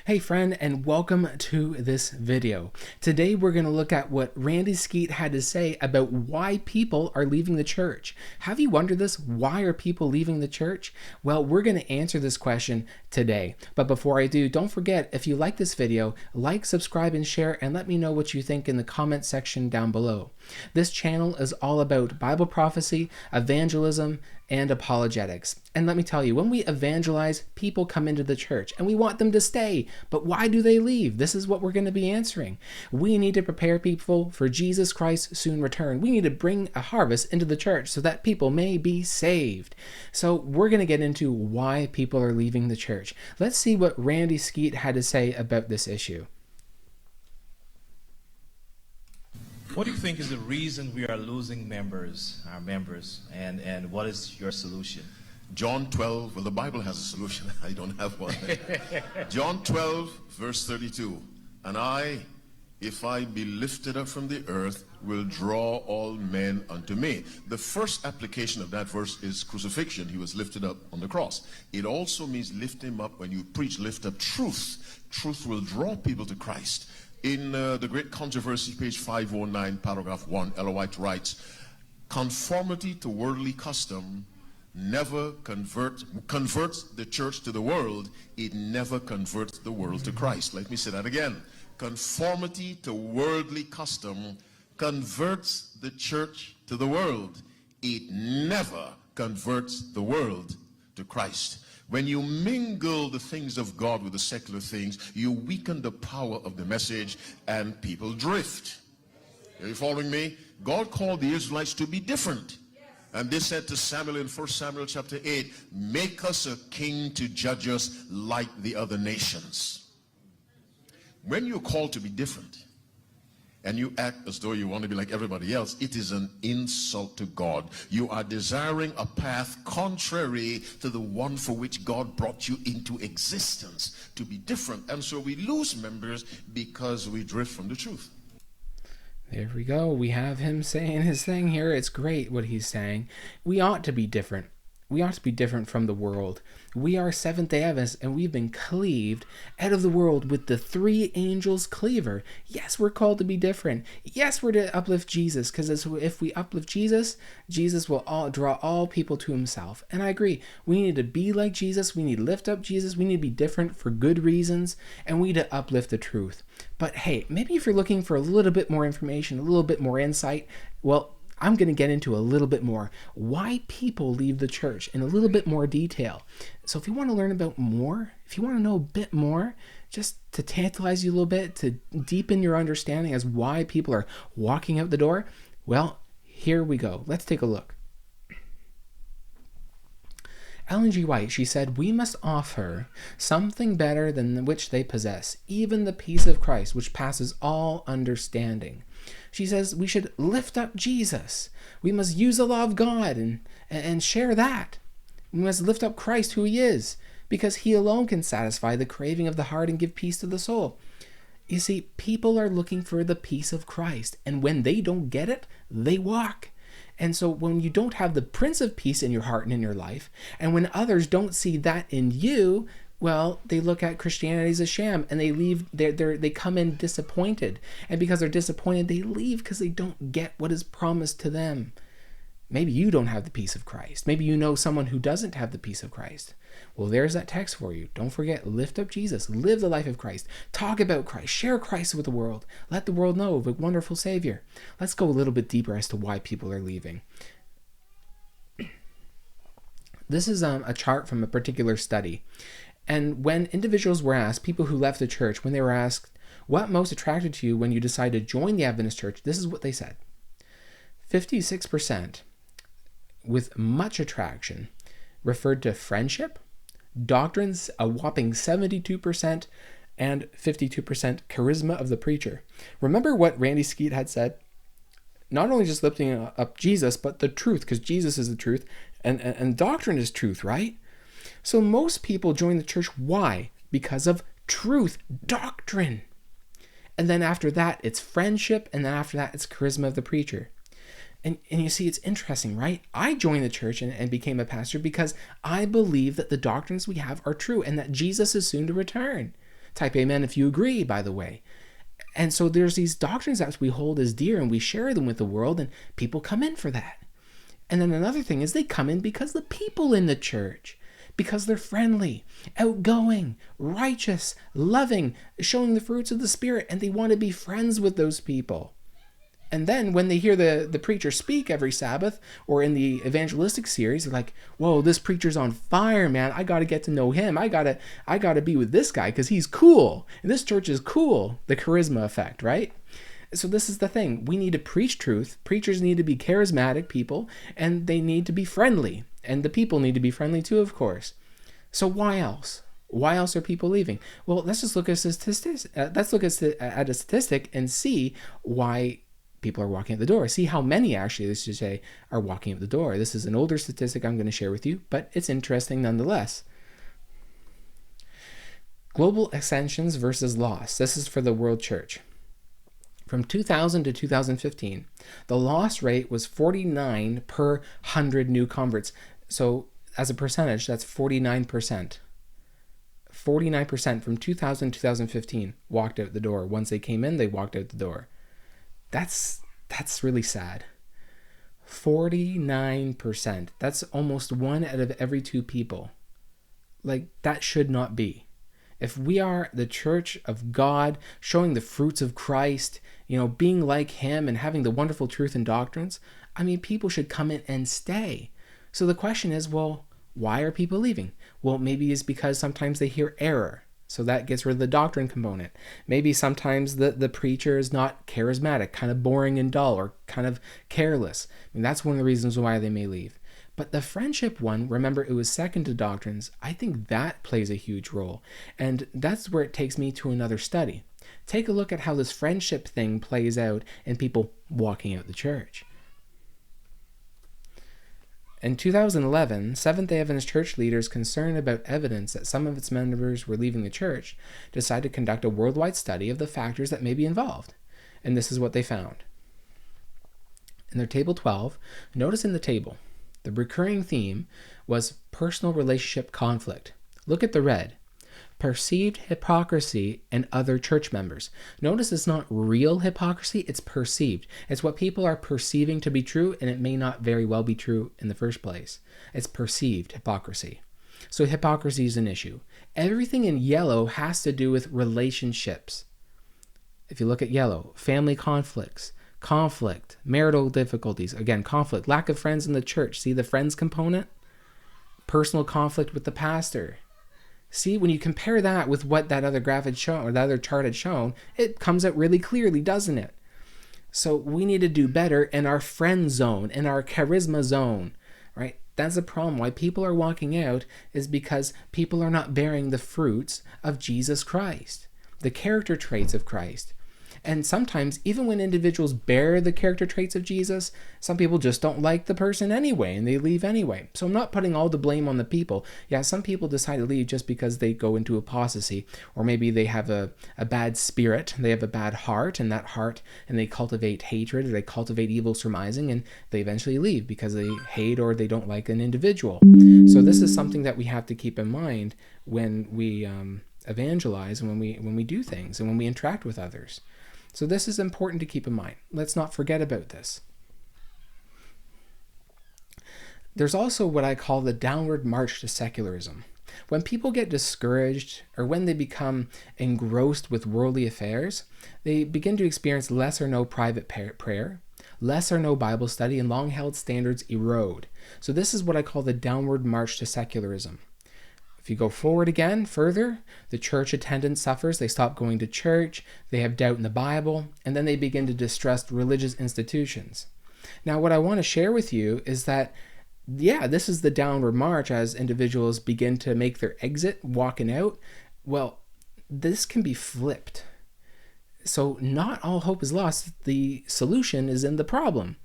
Hey friend, and welcome to this video. Today we're going to look at what Randy Skeete had to say about why people are leaving the church. Have you wondered this? Why are people leaving the church? Well, we're going to answer this question today. But before I do, don't forget, if you like this video, like, subscribe, and share, and let me know what you think in the comment section down below. This channel is all about Bible prophecy, evangelism, and apologetics. And let me tell you, when we evangelize, people come into the church and we want them to stay. But why do they leave? This is what we're going to be answering. We need to prepare people for Jesus Christ's soon return. We need to bring a harvest into the church so that people may be saved. So we're going to get into why people are leaving the church. Let's see what Randy Skeete had to say about this issue. What do you think is the reason we are losing our members, and what is your solution? John 12, well, the Bible has a solution. I don't have one. John 12, verse 32. And I, if I be lifted up from the earth, will draw all men unto me. The first application of that verse is crucifixion. He was lifted up on the cross. It also means lift him up. When you preach, lift up truth. Truth will draw people to Christ. In the Great Controversy, page 509, paragraph 1, Ellen White writes, conformity to worldly custom never converts the church to the world. It never converts the world to Christ. Let me say that again. Conformity to worldly custom converts the church to the world. It never converts the world to Christ. When you mingle the things of God with the secular things, you weaken the power of the message and people drift. Are you following me? God called the Israelites to be different. And they said to Samuel in 1 Samuel chapter 8, make us a king to judge us like the other nations. When you're called to be different, and you act as though you want to be like everybody else, it is an insult to God. You are desiring a path contrary to the one for which God brought you into existence, to be different. And so we lose members because we drift from the truth. There we go. We have him saying his thing here. It's great what he's saying. We ought to be different. We ought to be different from the world. We are Seventh-day Adventists, and we've been cleaved out of the world with the three angels cleaver. Yes, we're called to be different. Yes, we're to uplift Jesus, because if we uplift Jesus, Jesus will draw all people to himself. And I agree. We need to be like Jesus. We need to lift up Jesus. We need to be different for good reasons, and we need to uplift the truth. But hey, maybe if you're looking for a little bit more information, a little bit more insight, well, I'm going to get into a little bit more why people leave the church in a little bit more detail. So if you want to learn about more, if you want to know a bit more, just to tantalize you a little bit, to deepen your understanding as why people are walking out the door, well, here we go. Let's take a look. Ellen G. White, she said, we must offer something better than which they possess, even the peace of Christ, which passes all understanding. She says we should lift up Jesus. We must use the law of God and share that. We must lift up Christ, who he is, because he alone can satisfy the craving of the heart and give peace to the soul. You see, people are looking for the peace of Christ, and when they don't get it, they walk. And so when you don't have the Prince of Peace in your heart and in your life, and when others don't see that in you, well, they look at Christianity as a sham, and they leave. They come in disappointed, and because they're disappointed, they leave because they don't get what is promised to them. Maybe you don't have the peace of Christ. Maybe you know someone who doesn't have the peace of Christ. Well, there's that text for you. Don't forget, lift up Jesus, live the life of Christ, talk about Christ, share Christ with the world, let the world know of a wonderful Savior. Let's go a little bit deeper as to why people are leaving. This is a chart from a particular study. And when individuals were asked, people who left the church, when they were asked, what most attracted to you when you decided to join the Adventist church, this is what they said. 56% with much attraction referred to friendship, doctrines, a whopping 72%, and 52% charisma of the preacher. Remember what Randy Skeete had said? Not only just lifting up Jesus, but the truth, because Jesus is the truth, and doctrine is truth, right? So most people join the church. Why? Because of truth, doctrine. And then after that, it's friendship, and then after that, it's charisma of the preacher. And you see, it's interesting, right? I joined the church and became a pastor because I believe that the doctrines we have are true and that Jesus is soon to return. Type amen if you agree, by the way. And so there's these doctrines that we hold as dear and we share them with the world, and people come in for that. And then another thing is they come in because the people in the church, because they're friendly, outgoing, righteous, loving, showing the fruits of the Spirit, and they want to be friends with those people. And then when they hear the preacher speak every Sabbath or in the evangelistic series, they're like, whoa, this preacher's on fire, man. I got to get to know him. I got to be with this guy because he's cool. And this church is cool. The charisma effect, right? So this is the thing. We need to preach truth. Preachers need to be charismatic people, and they need to be friendly. And the people need to be friendly too, of course. So why else? Why else are people leaving? Well, let's just look at statistics. Let's look at a statistic and see why people are walking out the door. See how many actually, let's just say, are walking out the door. This is an older statistic I'm going to share with you, but it's interesting nonetheless. Global ascensions versus loss. This is for the world church. From 2000 to 2015, the loss rate was 49 per 100 new converts. So as a percentage, that's 49%. 49% from 2000 to 2015 walked out the door. Once they came in, they walked out the door. That's really sad. 49%. That's almost 1 out of every 2 people. Like, that should not be. If we are the church of God, showing the fruits of Christ, being like him and having the wonderful truth and doctrines, I mean, people should come in and stay. So the question is, well, why are people leaving? Well, maybe it's because sometimes they hear error. So that gets rid of the doctrine component. Maybe sometimes the preacher is not charismatic, kind of boring and dull, or kind of careless. I mean, that's one of the reasons why they may leave. But the friendship one, remember, it was second to doctrines. I think that plays a huge role. And that's where it takes me to another study. Take a look at how this friendship thing plays out in people walking out the church. In 2011, Seventh-day Adventist Church leaders concerned about evidence that some of its members were leaving the church decided to conduct a worldwide study of the factors that may be involved. And this is what they found. In their table 12, notice in the table, the recurring theme was personal relationship conflict. Look at the red. Perceived hypocrisy in other church members. Notice it's not real hypocrisy, it's perceived. It's what people are perceiving to be true, and it may not very well be true in the first place. It's perceived hypocrisy. So hypocrisy is an issue. Everything in yellow has to do with relationships. If you look at yellow, family conflicts, conflict, marital difficulties, again, conflict, lack of friends in the church. See the friends component? Personal conflict with the pastor. See, when you compare that with what that other graph had shown, or the other chart had shown, it comes out really clearly, doesn't it? So we need to do better in our friend zone, in our charisma zone, right? That's the problem. Why people are walking out is because people are not bearing the fruits of Jesus Christ, the character traits of Christ. And sometimes, even when individuals bear the character traits of Jesus, some people just don't like the person anyway, and they leave anyway. So I'm not putting all the blame on the people. Yeah, some people decide to leave just because they go into apostasy, or maybe they have a bad spirit, they have a bad heart, and they cultivate hatred, or they cultivate evil surmising, and they eventually leave because they hate or they don't like an individual. So this is something that we have to keep in mind when we evangelize, and when we do things, and when we interact with others. So this is important to keep in mind. Let's not forget about this. There's also what I call the downward march to secularism. When people get discouraged, or when they become engrossed with worldly affairs, they begin to experience less or no private prayer, less or no Bible study, and long-held standards erode. So this is what I call the downward march to secularism. If you go forward again, further, the church attendance suffers. They stop going to church, they have doubt in the Bible, and then they begin to distrust religious institutions. Now, what I want to share with you is that, yeah, this is the downward march as individuals begin to make their exit, walking out. Well, this can be flipped. So not all hope is lost. The solution is in the problem.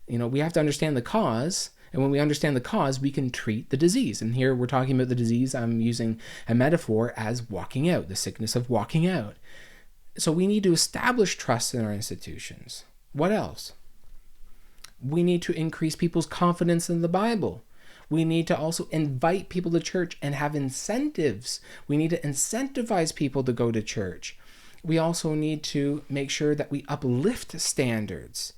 We have to understand the cause. And when we understand the cause, we can treat the disease. And here we're talking about the disease. I'm using a metaphor as walking out, the sickness of walking out. So we need to establish trust in our institutions. What else? We need to increase people's confidence in the Bible. We need to also invite people to church and have incentives. We need to incentivize people to go to church. We also need to make sure that we uplift standards,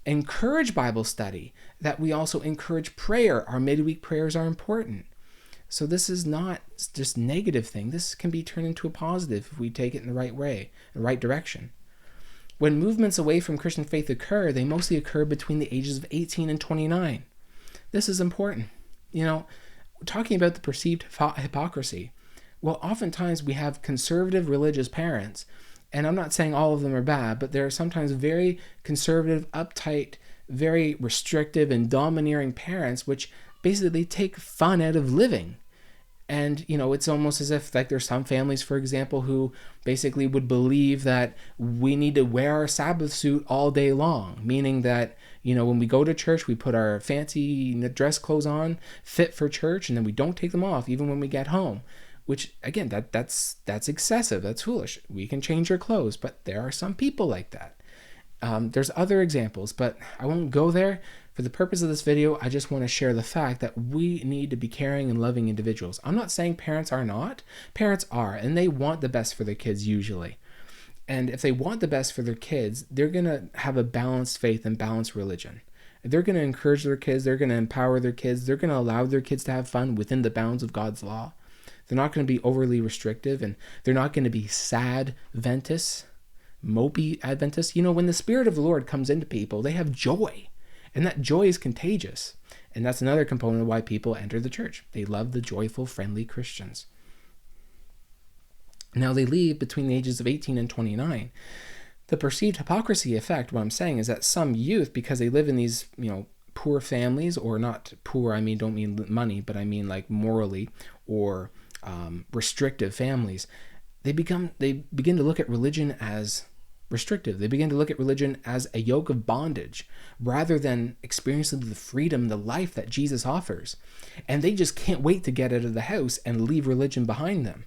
encourage Bible study, that we also encourage prayer. Our midweek prayers are important. So this is not just negative thing. This can be turned into a positive if we take it in the right way, the right direction. When movements away from Christian faith occur, they mostly occur between the ages of 18 and 29. This is important. Talking about the perceived hypocrisy, well, oftentimes we have conservative religious parents, and I'm not saying all of them are bad, but there are sometimes very conservative, uptight, very restrictive and domineering parents, which basically take fun out of living. And, it's almost as if like there's some families, for example, who basically would believe that we need to wear our Sabbath suit all day long, meaning that, when we go to church, we put our fancy dress clothes on, fit for church, and then we don't take them off even when we get home, which, again, that's excessive. That's foolish. We can change our clothes, but there are some people like that. There's other examples, but I won't go there. For the purpose of this video, I just want to share the fact that we need to be caring and loving individuals. I'm not saying parents are not. Parents are, and they want the best for their kids usually. And if they want the best for their kids, they're going to have a balanced faith and balanced religion. They're going to encourage their kids. They're going to empower their kids. They're going to allow their kids to have fun within the bounds of God's law. They're not going to be overly restrictive, and they're not going to be sad Adventists, mopey Adventists. When the Spirit of the Lord comes into people, they have joy. And that joy is contagious. And that's another component of why people enter the church. They love the joyful, friendly Christians. Now they leave between the ages of 18 and 29. The perceived hypocrisy effect, what I'm saying, is that some youth, because they live in these, poor families, or not poor, don't mean money, but I mean like morally or restrictive families, they begin to look at religion as restrictive. They begin to look at religion as a yoke of bondage rather than experiencing the freedom, the life that Jesus offers. And they just can't wait to get out of the house and leave religion behind them.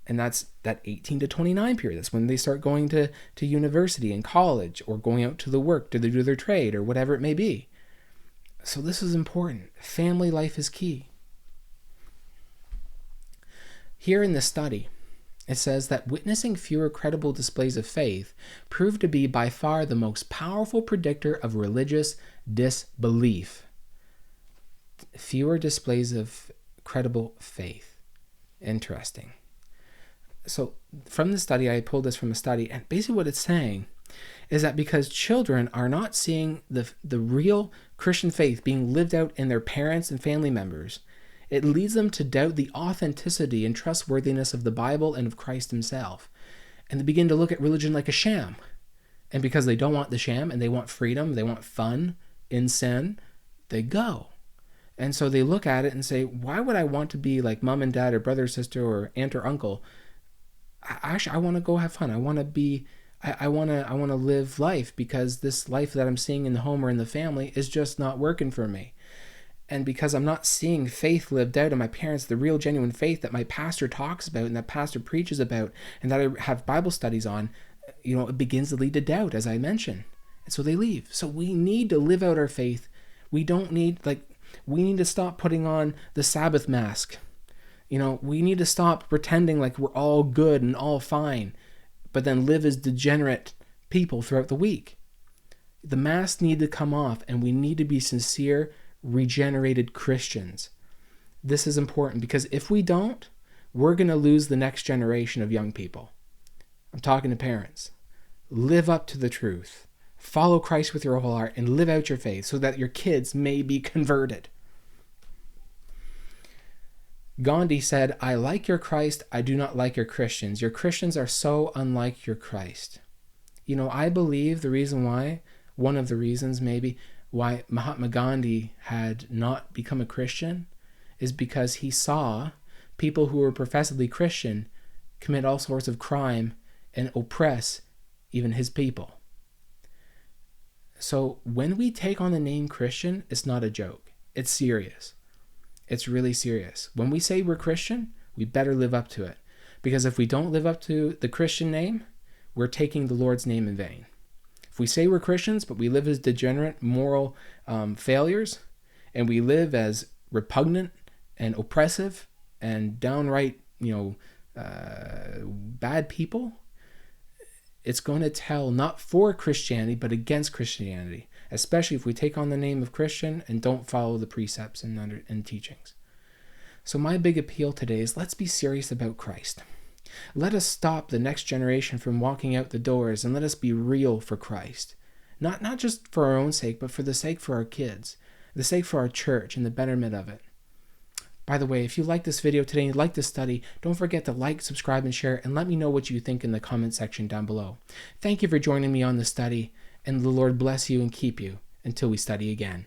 And that's that 18 to 29 period. That's when they start going to university and college, or going out to the work to do their trade, or whatever it may be. So this is important. Family life is key. Here in the study, it says that witnessing fewer credible displays of faith proved to be by far the most powerful predictor of religious disbelief. Fewer displays of credible faith. Interesting. So from the study, I pulled this from a study, and basically what it's saying is that because children are not seeing the real Christian faith being lived out in their parents and family members, it leads them to doubt the authenticity and trustworthiness of the Bible and of Christ himself. And they begin to look at religion like a sham. And because they don't want the sham and they want freedom, they want fun in sin, they go. And so they look at it and say, why would I want to be like mom and dad or brother or sister or aunt or uncle? Actually, I want to go have fun. I want to live life, because this life that I'm seeing in the home or in the family is just not working for me. And because I'm not seeing faith lived out in my parents, the real genuine faith that my pastor talks about and that pastor preaches about and that I have Bible studies on, it begins to lead to doubt, as I mentioned. And so they leave. So we need to live out our faith. We need to stop putting on the Sabbath mask. We need to stop pretending like we're all good and all fine, but then live as degenerate people throughout the week. The masks need to come off, and we need to be sincere, regenerated Christians. This is important, because if we don't, we're going to lose the next generation of young people. I'm talking to parents. Live up to the truth. Follow Christ with your whole heart and live out your faith so that your kids may be converted. Gandhi said, "I like your Christ, I do not like your Christians. Your Christians are so unlike your Christ." I believe one of the reasons maybe why Mahatma Gandhi had not become a Christian is because he saw people who were professedly Christian commit all sorts of crime and oppress even his people. So when we take on the name Christian, it's not a joke. It's serious. It's really serious. When we say we're Christian, we better live up to it. Because if we don't live up to the Christian name, we're taking the Lord's name in vain. If we say we're Christians, but we live as degenerate, moral failures, and we live as repugnant and oppressive and downright, bad people, it's going to tell not for Christianity, but against Christianity, especially if we take on the name of Christian and don't follow the precepts and teachings. So my big appeal today is, let's be serious about Christ. Let us stop the next generation from walking out the doors, and let us be real for Christ. Not just for our own sake, but for the sake for our kids, the sake for our church and the betterment of it. By the way, if you like this video today and you like this study, don't forget to like, subscribe, and share, and let me know what you think in the comment section down below. Thank you for joining me on the study, and the Lord bless you and keep you until we study again.